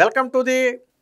Welcome to the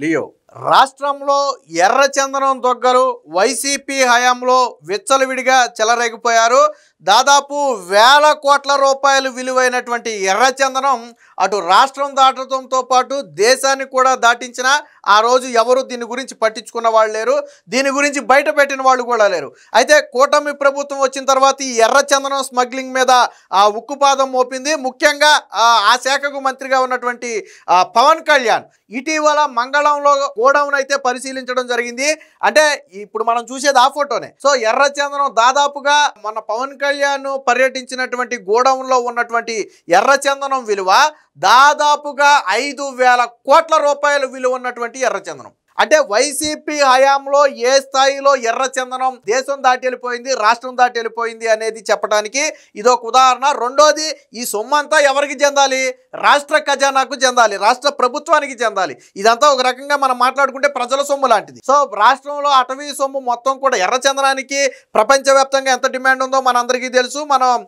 Leo. రాష్ట్రంలో ఎర్రచందనం దొగ్గలు YCP హయాంలో విచ్చలవిడిగా చెలరేగిపోయారు. దాదాపు వేల కోట్ల రూపాయలు విలువైనటువంటి ఎర్రచందనం అటు రాష్ట్రం దాటడంతో పాటు దేశాన్ని కూడా దాటించిన ఆ రోజు ఎవరు దీని గురించి పట్టించుకున్న వాళ్ళు లేరు, దీని గురించి బయట పెట్టిన వాళ్ళు కూడా లేరు. అయితే కూటమి ప్రభుత్వం వచ్చిన తర్వాత ఈ ఎర్రచందనం స్మగ్లింగ్ మీద ఉక్కుపాదం మోపింది. ముఖ్యంగా ఆ శాఖకు మంత్రిగా ఉన్నటువంటి పవన్ కళ్యాణ్ ఇటీవల మంగళంలో గోడౌన్ అయితే పరిశీలించడం జరిగింది. అంటే ఇప్పుడు మనం చూసేది ఆ ఫోటోనే. సో ఎర్రచందనం దాదాపుగా మన పవన్ కళ్యాణ్ పర్యటించినటువంటి గోడౌన్ లో ఉన్నటువంటి ఎర్రచందనం విలువ దాదాపుగా 5,000 కోట్ల రూపాయలు విలువ ఉన్నటువంటి ఎర్రచందనం. అంటే వైసీపీ హయాంలో ఏ స్థాయిలో ఎర్రచందనం దేశం దాటి వెళ్ళిపోయింది, రాష్ట్రం దాటి వెళ్ళిపోయింది అనేది చెప్పడానికి ఇదొక ఉదాహరణ. రెండోది, ఈ సొమ్ము అంతా ఎవరికి చెందాలి? రాష్ట్ర ఖజానాకు చెందాలి, రాష్ట్ర ప్రభుత్వానికి చెందాలి. ఇదంతా ఒక రకంగా మనం మాట్లాడుకుంటే ప్రజల సొమ్ము లాంటిది. సో రాష్ట్రంలో అటవీ సొమ్ము మొత్తం కూడా ఎర్రచందనానికి ప్రపంచవ్యాప్తంగా ఎంత డిమాండ్ ఉందో మనందరికీ తెలుసు. మనం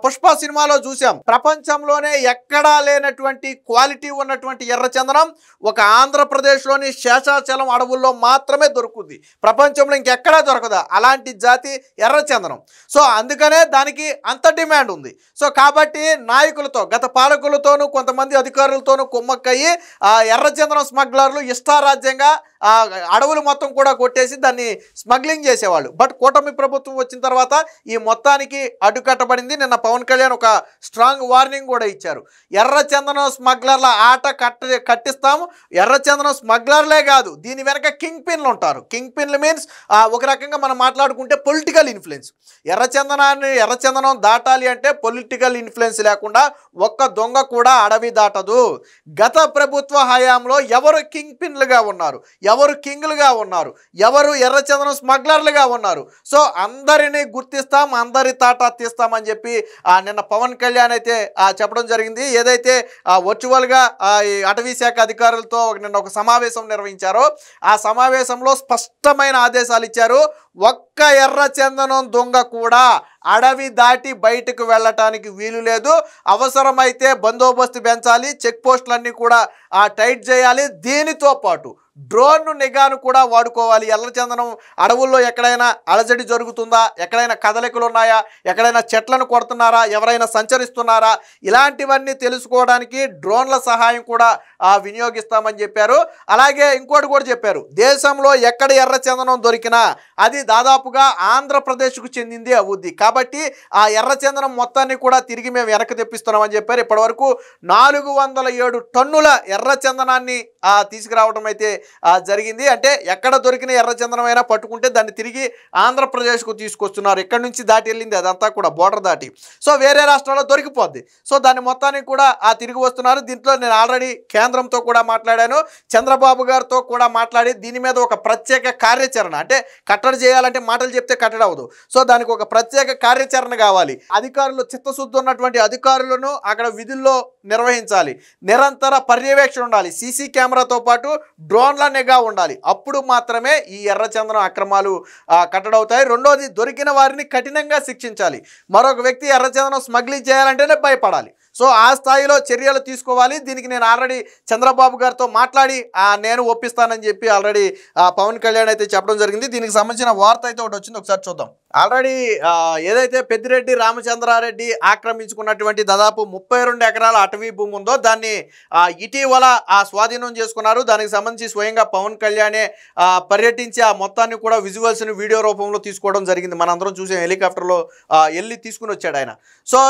పుష్ప సినిమాలో చూసాం. ప్రపంచంలోనే ఎక్కడా లేనటువంటి క్వాలిటీ ఉన్నటువంటి ఎర్రచందనం ఒక ఆంధ్రప్రదేశ్లోని శేషాచలం అడవుల్లో మాత్రమే దొరుకుతుంది. ప్రపంచంలో ఇంకెక్కడా దొరకదా అలాంటి జాతి ఎర్రచందనం. సో అందుకనే దానికి అంత డిమాండ్ ఉంది. సో కాబట్టి నాయకులతో, గత పాలకులతోనూ కొంతమంది అధికారులతోనూ కుమ్మక్కయ్యి ఎర్రచందనం స్మగ్లర్లు ఇష్టారాజ్యంగా అడవులు మొత్తం కూడా కొట్టేసి దాన్ని స్మగ్లింగ్ చేసేవాళ్ళు. బట్ కూటమి ప్రభుత్వం వచ్చిన తర్వాత ఈ మొత్తానికి అడ్డుకట్టబడింది. నిన్న పవన్ కళ్యాణ్ ఒక స్ట్రాంగ్ వార్నింగ్ కూడా ఇచ్చారు. ఎర్రచందనం స్మగ్లర్ల ఆట కట్టిస్తాము. ఎర్రచందనం స్మగ్లర్లే కాదు, దీని వెనక కింగ్ పిన్లు ఉంటారు. కింగ్ పిన్లు మీన్స్ ఒక రకంగా మనం మాట్లాడుకుంటే పొలిటికల్ ఇన్ఫ్లుయెన్స్. ఎర్రచందనం దాటాలి అంటే పొలిటికల్ ఇన్ఫ్లుయెన్స్ లేకుండా ఒక్క దొంగ కూడా అడవి దాటదు. గత ప్రభుత్వ హయాంలో ఎవరు కింగ్ పిన్లుగా ఉన్నారు, ఎవరు కింగ్లుగా ఉన్నారు, ఎవరు ఎర్రచందనం స్మగ్లర్లుగా ఉన్నారు. సో అందరినీ గుర్తిస్తాం, అందరి తాటా తీస్తామని చెప్పి నిన్న పవన్ కళ్యాణ్ అయితే చెప్పడం జరిగింది. ఏదైతే వర్చువల్గా అటవీ శాఖ అధికారులతో నిన్న ఒక సమావేశం నిర్వహించారో ఆ సమావేశంలో స్పష్టమైన ఆదేశాలు ఇచ్చారు. ఒక్క ఎర్రచందనం దొంగ కూడా అడవి దాటి బయటకు వెళ్ళటానికి వీలు లేదు. అవసరమైతే బందోబస్తు పెంచాలి, చెక్ పోస్టులన్నీ కూడా టైట్ చేయాలి. దీనితో పాటు డ్రోన్ నిఘాను కూడా వాడుకోవాలి. ఎర్రచందనం అడవుల్లో ఎక్కడైనా అలజడి జరుగుతుందా, ఎక్కడైనా కదలికలు ఉన్నాయా, ఎక్కడైనా చెట్లను కొడుతున్నారా, ఎవరైనా సంచరిస్తున్నారా, ఇలాంటివన్నీ తెలుసుకోవడానికి డ్రోన్ల సహాయం కూడా వినియోగిస్తామని చెప్పారు. అలాగే ఇంకోటి కూడా చెప్పారు, దేశంలో ఎక్కడ ఎర్రచందనం దొరికినా అది దాదాపుగా ఆంధ్రప్రదేశ్కు చెందింది అవుద్ది. కాబట్టి ఆ ఎర్రచందనం మొత్తాన్ని కూడా తిరిగి మేము వెనక్కి తెప్పిస్తున్నామని చెప్పారు. ఇప్పటివరకు 407 టన్నుల ఎర్రచందనాన్ని తీసుకురావడం అయితే జరిగింది. అంటే ఎక్కడ దొరికిన ఎర్రచందనం అయినా పట్టుకుంటే దాన్ని తిరిగి ఆంధ్రప్రదేశ్కు తీసుకొస్తున్నారు. ఎక్కడి నుంచి దాటి వెళ్ళింది అదంతా కూడా బోర్డర్ దాటి. సో వేరే రాష్ట్రాల్లో దొరికిపోద్ది. సో దాన్ని మొత్తానికి కూడా తిరిగి వస్తున్నారు. దీంట్లో నేను ఆల్రెడీ కేంద్రంతో కూడా మాట్లాడాను, చంద్రబాబు గారితో కూడా మాట్లాడి దీని మీద ఒక ప్రత్యేక కార్యాచరణ, అంటే కట్టడి చేయాలంటే మాటలు చెప్తే కట్టడి అవ్వదు. సో దానికి ఒక ప్రత్యేక కార్యాచరణ కావాలి. అధికారులు, చిత్తశుద్ధి ఉన్నటువంటి అధికారులను అక్కడ విధుల్లో నిర్వహించాలి. నిరంతర పర్యవేక్షణ ఉండాలి. సీసీ కెమెరాతో పాటు డ్రోన్ల నిఘా ఉండాలి. అప్పుడు మాత్రమే ఈ ఎర్రచందనం అక్రమాలు కట్టడవుతాయి. రెండోది, దొరికిన వారిని కఠినంగా శిక్షించాలి. మరొక వ్యక్తి ఎర్రచందనం స్మగ్లింగ్ చేయాలంటేనే భయపడాలి. సో ఆ స్థాయిలో చర్యలు తీసుకోవాలి. దీనికి నేను ఆల్రెడీ చంద్రబాబు గారితో మాట్లాడి నేను ఒప్పిస్తానని చెప్పి ఆల్రెడీ పవన్ కళ్యాణ్ అయితే చెప్పడం జరిగింది. దీనికి సంబంధించిన వార్త అయితే ఒకటి వచ్చింది, ఒకసారి చూద్దాం. ఆల్రెడీ ఏదైతే పెద్దిరెడ్డి రామచంద్రారెడ్డి ఆక్రమించుకున్నటువంటి దాదాపు 32 ఎకరాల అటవీ భూమి ఉందో దాన్ని ఇటీవల స్వాధీనం చేసుకున్నారు. దానికి సంబంధించి స్వయంగా పవన్ కళ్యాణే పర్యటించి ఆ మొత్తాన్ని కూడా విజువల్స్ని వీడియో రూపంలో తీసుకోవడం జరిగింది. మనందరం చూసాం, హెలికాప్టర్లో వెళ్ళి తీసుకుని వచ్చాడు ఆయన. సో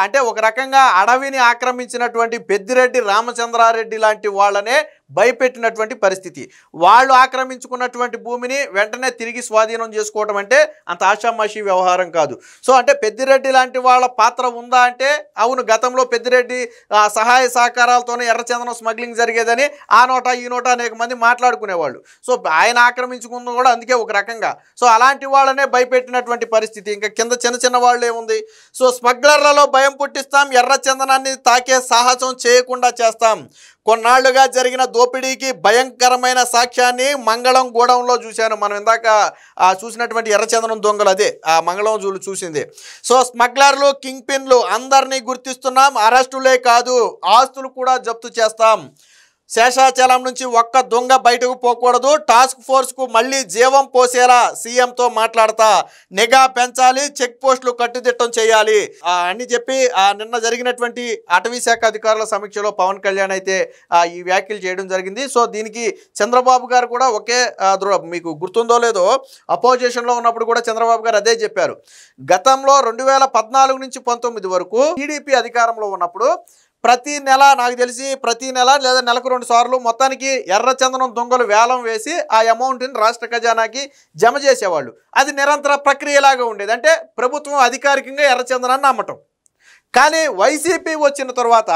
అంటే ఒక రకంగా అడవిని ఆక్రమించినటువంటి పెద్దిరెడ్డి రామచంద్రారెడ్డి లాంటి వాళ్ళనే భయపెట్టినటువంటి పరిస్థితి. వాళ్ళు ఆక్రమించుకున్నటువంటి భూమిని వెంటనే తిరిగి స్వాధీనం చేసుకోవడం అంటే అంత ఆషామాషి వ్యవహారం కాదు. సో అంటే పెద్దిరెడ్డి లాంటి వాళ్ళ పాత్ర ఉందా అంటే అవును, గతంలో పెద్దిరెడ్డి సహాయ సహకారాలతోనే ఎర్రచందనం స్మగ్లింగ్ జరిగేదని ఆ నోట ఈ నోట అనేక మంది మాట్లాడుకునేవాళ్ళు. సో ఆయన ఆక్రమించుకున్న కూడా అందుకే ఒక రకంగా. సో అలాంటి వాళ్ళనే భయపెట్టినటువంటి పరిస్థితి. ఇంకా కింద చిన్న చిన్న వాళ్ళు ఏముంది, సో స్మగ్లర్లలో భయం పుట్టిస్తాం, ఎర్రచందనాన్ని తాకే సాహసం చేయకుండా చేస్తాం. కొన్నాళ్లుగా జరిగిన దోపిడీకి భయంకరమైన సాక్ష్యాన్ని మంగళం గోడౌన్లో చూశాను. మనం ఇందాక చూసినటువంటి ఎర్రచందనం దొంగలు అదే మంగళం చూసింది. సో స్మగ్లర్లు, కింగ్ పిన్లు అందరినీ గుర్తిస్తున్నాం, అరెస్టులే కాదు ఆస్తులు కూడా జప్తు చేస్తాం. శేషాచలం నుంచి ఒక్క దొంగ బయటకు పోకూడదు, టాస్క్ ఫోర్స్కు మళ్ళీ జీవం పోసేలా సీఎంతో మాట్లాడతా, నిఘా పెంచాలి, చెక్ పోస్టులు కట్టుదిట్టం చేయాలి అని చెప్పి నిన్న జరిగినటువంటి అటవీ శాఖ అధికారుల సమీక్షలో పవన్ కళ్యాణ్ అయితే ఈ వ్యాఖ్యలు చేయడం జరిగింది. సో దీనికి చంద్రబాబు గారు కూడా ఒకే మీకు గుర్తుందో లేదో అపోజిషన్లో ఉన్నప్పుడు కూడా చంద్రబాబు గారు అదే చెప్పారు. గతంలో 2014 నుంచి 19 వరకు టీడీపీ అధికారంలో ఉన్నప్పుడు ప్రతి నెల నాకు తెలిసి ప్రతి నెల లేదా నెలకు 2 సార్లు మొత్తానికి ఎర్రచందనం దొంగలు వేలం వేసి ఆ అమౌంట్ని రాష్ట్ర ఖజానాకి జమ చేసేవాళ్ళు. అది నిరంతర ప్రక్రియలాగా ఉండేది. అంటే ప్రభుత్వం అధికారికంగా ఎర్రచందనాన్ని అమ్మటం. కానీ వైసీపీ వచ్చిన తర్వాత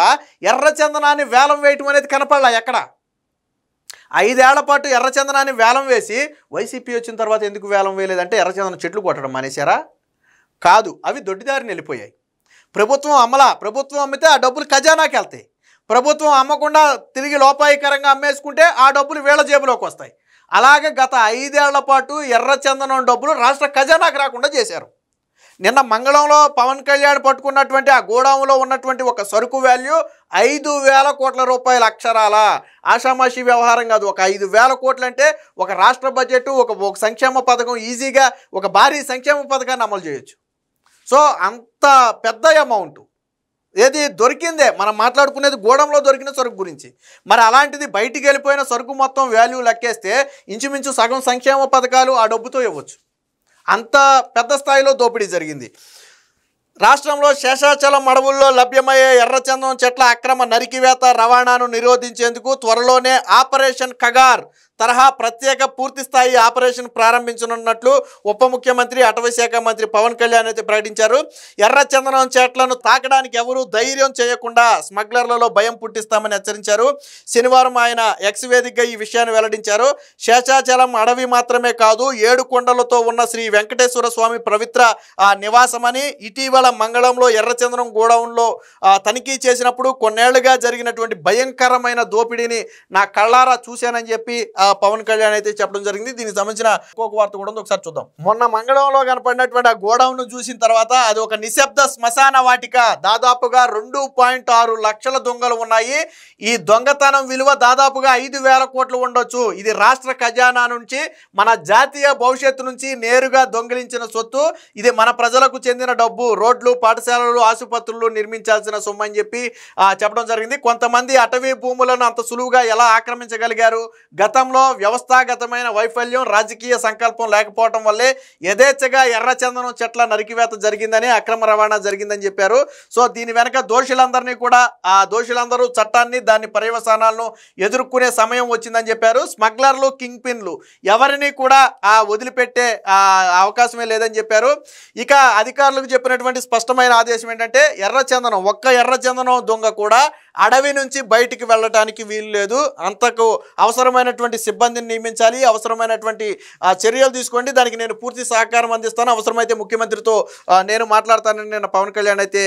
ఎర్రచందనాన్ని వేలం వేయటం అనేది కనపడలా ఎక్కడ. 5 ఏళ్ల పాటు ఎర్రచందనాన్ని వేలం వేసి వైసీపీ వచ్చిన తర్వాత ఎందుకు వేలం వేయలేదంటే ఎర్రచందనం చెట్లు కొట్టడం మానేశారా? కాదు, అవి దొడ్డిదారిని వెళ్ళిపోయాయి. ప్రభుత్వం అమ్మితే ఆ డబ్బులు ఖజానాకి వెళ్తాయి. ప్రభుత్వం అమ్మకుండా తిరిగి లోపాయికరంగా అమ్మేసుకుంటే ఆ డబ్బులు వీళ్ళ జేబులోకి వస్తాయి. అలాగే గత 5 ఏళ్ల పాటు ఎర్రచందనం డబ్బులు రాష్ట్ర ఖజానాకి రాకుండా చేశారు. నిన్న మంగళంలో పవన్ కళ్యాణ్ పట్టుకున్నటువంటి ఆ గోడౌన్లో ఉన్నటువంటి ఒక సరుకు వాల్యూ 5,000 కోట్ల రూపాయల అక్షరాల. ఆషామాషి వ్యవహారం కాదు. ఒక 5,000 కోట్లు అంటే ఒక రాష్ట్ర బడ్జెట్, ఒక సంక్షేమ పథకం ఈజీగా ఒక భారీ సంక్షేమ పథకాన్ని అమలు చేయొచ్చు. సో అంత పెద్ద అమౌంట్ ఏది దొరికిందే. మనం మాట్లాడుకునేది గోడంలో దొరికిన సరుకు గురించి. మరి అలాంటిది బయటికి వెళ్ళిపోయిన సరుకు మొత్తం వాల్యూ లెక్కేస్తే ఇంచుమించు సగం సంక్షేమ పథకాలు ఆ డబ్బుతో ఇవ్వచ్చు. అంత పెద్ద స్థాయిలో దోపిడీ జరిగింది. రాష్ట్రంలో శేషాచలం అడవుల్లో లభ్యమయ్యే ఎర్రచందనం చెట్ల అక్రమ నరికివేత రవాణాను నిరోధించేందుకు త్వరలోనే ఆపరేషన్ కగార్ తరహా ప్రత్యేక పూర్తిస్థాయి ఆపరేషన్ ప్రారంభించనున్నట్లు ఉప ముఖ్యమంత్రి అటవీ శాఖ మంత్రి పవన్ కళ్యాణ్ అయితే ప్రకటించారు. ఎర్రచందనం చెట్లను తాకడానికి ఎవరూ ధైర్యం చేయకుండా స్మగ్లర్లలో భయం పుట్టిస్తామని హెచ్చరించారు. శనివారం ఆయన ఎక్స్ వేదికగా ఈ విషయాన్ని వెల్లడించారు. శేషాచలం అడవి మాత్రమే కాదు, 7 కొండలతో ఉన్న శ్రీ వెంకటేశ్వర స్వామి పవిత్ర నివాసమని ఇటీవల మంగళంలో ఎర్రచందనం గోడౌన్లో తనిఖీ చేసినప్పుడు కొన్నేళ్లుగా జరిగినటువంటి భయంకరమైన దోపిడీని నా కళ్ళారా చూశానని చెప్పి పవన్ కళ్యాణ్ అయితే చెప్పడం జరిగింది. దీనికి సంబంధించిన ఇంకొక వార్త కూడా ఉంది, ఒకసారి చూద్దాం. మొన్న మంగళంలో కనపడినటువంటి ఆ గోడౌన్ చూసిన తర్వాత అది ఒక నిశ్శబ్ద శ్మశాన వాటిక. దాదాపుగా 2.6 లక్షల దొంగలు ఉన్నాయి. ఈ దొంగతనం విలువ దాదాపుగా 5,000 కోట్లు ఉండొచ్చు. ఇది రాష్ట్ర ఖజానా నుంచి, మన జాతీయ భవిష్యత్తు నుంచి నేరుగా దొంగిలించిన సొత్తు. ఇది మన ప్రజలకు చెందిన డబ్బు. రోడ్లు, పాఠశాలలు, ఆసుపత్రులు నిర్మించాల్సిన సొమ్ము అని చెప్పి చెప్పడం జరిగింది. కొంతమంది అటవీ భూములను అంత సులువుగా ఎలా ఆక్రమించగలిగారు? గతంలో వ్యవస్థాగతమైన వైఫల్యం, రాజకీయ సంకల్పం లేకపోవడం వల్లే యథేచ్ఛగా ఎర్రచందనం చెట్ల నరికివేత జరిగిందని, అక్రమ రవాణా జరిగిందని చెప్పారు. సో దీని వెనక దోషులందరినీ కూడా దోషులందరూ చట్టాన్ని, దాని పర్యవసానాలను ఎదుర్కొనే సమయం వచ్చిందని చెప్పారు. స్మగ్లర్లు, కింగ్ పిన్లు ఎవరిని కూడా వదిలిపెట్టే అవకాశమే లేదని చెప్పారు. ఇక అధికారులకు చెప్పినటువంటి స్పష్టమైన ఆదేశం ఏంటంటే ఒక్క ఎర్రచందనం దొంగ కూడా అడవి నుంచి బయటికి వెళ్ళటానికి వీలు లేదు. అంతకు అవసరమైనటువంటి సిబ్బందిని నియమించాలి, అవసరమైనటువంటి చర్యలు తీసుకోండి, దానికి నేను పూర్తి సహకారం అందిస్తాను, అవసరమైతే ముఖ్యమంత్రితో నేను మాట్లాడతానని నేను పవన్ కళ్యాణ్ అయితే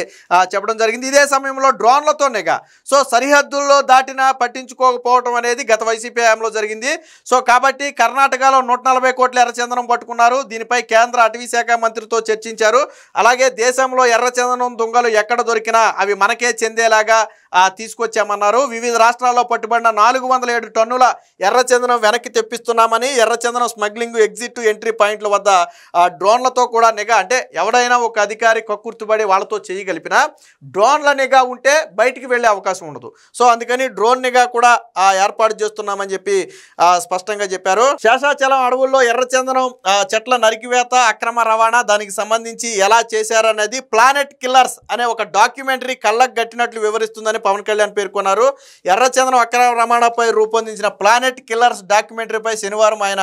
చెప్పడం జరిగింది. ఇదే సమయంలో డ్రోన్లతో నిఘా. సో సరిహద్దుల్లో దాటినా పట్టించుకోకపోవడం అనేది గత వైసీపీ హయాంలో జరిగింది. సో కాబట్టి కర్ణాటకలో 140 కోట్ల ఎర్రచందనం పట్టుకున్నారు. దీనిపై కేంద్ర అటవీ శాఖ మంత్రితో చర్చించారు. అలాగే దేశంలో ఎర్రచందనం దొంగలు ఎక్కడ దొరికినా అవి మనకే చెందేలాగా తీసుకొచ్చామన్నారు. వివిధ రాష్ట్రాల్లో పట్టుబడిన 407 టన్నుల ఎర్రచందనం వెనక్కి తెప్పిస్తున్నామని, ఎర్రచందనం స్మగ్లింగ్ ఎగ్జిట్ ఎంట్రీ పాయింట్ల వద్ద డ్రోన్లతో కూడా నిఘా. అంటే ఎవడైనా ఒక అధికారి కక్కుర్తిపడి వాళ్ళతో చేయగలిపినా డ్రోన్ల నిఘా ఉంటే బయటికి వెళ్ళే అవకాశం ఉండదు. సో అందుకని డ్రోన్ నిఘా కూడా ఏర్పాటు చేస్తున్నామని చెప్పి స్పష్టంగా చెప్పారు. శేషాచలం అడవుల్లో ఎర్రచందనం చెట్ల నరికివేత, అక్రమ రవాణా, దానికి సంబంధించి ఎలా చేశారనేది ప్లానెట్ కిల్లర్స్ అనే ఒక డాక్యుమెంటరీ కళ్ళకు గట్టినట్లు వివరిస్తుందని పవన్ కళ్యాణ్ పేర్కొన్నారు. ఎర్రచందనం అక్రమ రవాణాపై రూపొందించిన ప్లానెట్ కిల్లర్స్ డాక్యుమెంటరీపై శనివారం ఆయన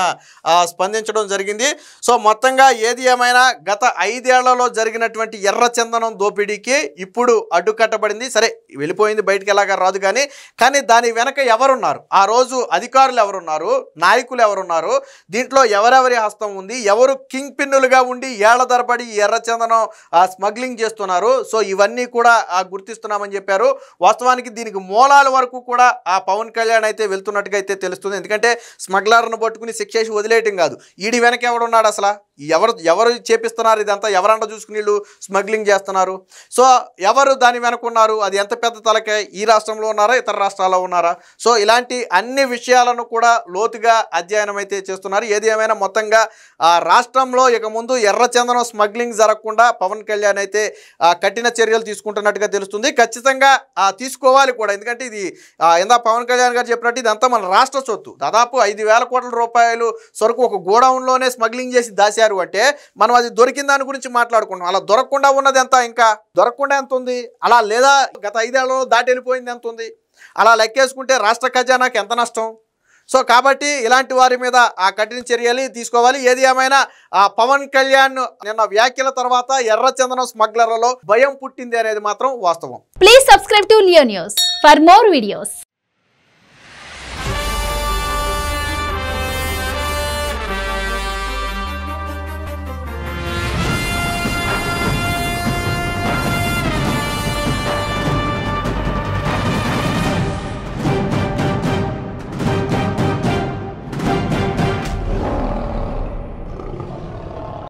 స్పందించడం జరిగింది. సో మొత్తంగా ఏది ఏమైనా గత 5 ఏళ్లలో జరిగినటువంటి ఎర్రచందనం దోపిడీకి ఇప్పుడు అడ్డుకట్టబడింది. సరే వెళ్ళిపోయింది, బయటికి ఎలాగా రాదు, కానీ దాని వెనక ఎవరున్నారు, ఆ రోజు అధికారులు ఎవరున్నారు, నాయకులు ఎవరున్నారు, దీంట్లో ఎవరెవరి హస్తం ఉంది, ఎవరు కింగ్ పిన్నులుగా ఉండి ఏళ్ల తరబడి ఎర్రచందనం స్మగ్లింగ్ చేస్తున్నారు. సో ఇవన్నీ కూడా గుర్తిస్తున్నామని చెప్పారు. వాస్తవానికి దీనికి మూలాల వరకు కూడా ఆ పవన్ కళ్యాణ్ అయితే వెళ్తున్నట్టుగా అయితే తెలుస్తుంది. ఎందుకంటే స్మగ్లర్ను పట్టుకుని శిక్షేసి వదిలేయటం కాదు, ఈడి వెనక ఎవడున్నాడు అసలు, ఎవరు చేపిస్తున్నారు ఇదంతా, ఎవరంట చూసుకుని వీళ్ళు స్మగ్లింగ్ చేస్తున్నారు, సో ఎవరు దాని వెనకున్నారు, అది ఎంత పెద్ద తలకే, ఈ రాష్ట్రంలో ఉన్నారా ఇతర రాష్ట్రాల్లో ఉన్నారా, సో ఇలాంటి అన్ని విషయాలను కూడా లోతుగా అధ్యయనం అయితే చేస్తున్నారు. ఏది ఏమైనా మొత్తంగా ఆ రాష్ట్రంలో ఇక ముందు ఎర్రచందనం స్మగ్లింగ్ జరగకుండా పవన్ కళ్యాణ్ అయితే కఠిన చర్యలు తీసుకుంటున్నట్టుగా తెలుస్తుంది. ఖచ్చితంగా తీసుకోవాలి కూడా, ఎందుకంటే ఇది ఇందా పవన్ కళ్యాణ్ గారు చెప్పినట్టు ఇదంతా మన రాష్ట్ర సొత్తు. దాదాపు 5,000 కోట్ల రూపాయలు సరుకు ఒక గోడౌన్లోనే స్మగ్లింగ్ చేసి దాశారు అంటే మనం అది దొరికిన దాని గురించి మాట్లాడుకుంటాం. అలా దొరకకుండా ఉన్నది ఎంత, ఇంకా దొరకకుండా ఎంత ఉంది, అలా లేదా గత 5 ఏళ్లలో దాటి వెళ్ళిపోయింది ఎంత ఉంది, అలా లెక్కేసుకుంటే రాష్ట్ర ఖజానాకి ఎంత నష్టం. సో కాబట్టి ఇలాంటి వారి మీద ఆ కఠిన చర్యలు తీసుకోవాలి. ఏది ఏమైనా ఆ పవన్ కళ్యాణ్ నిన్న వ్యాఖ్యల తర్వాత ఎర్రచందనం స్మగ్లర్లలో భయం పుట్టింది అనేది మాత్రం వాస్తవం. Please subscribe to Leo news for more videos.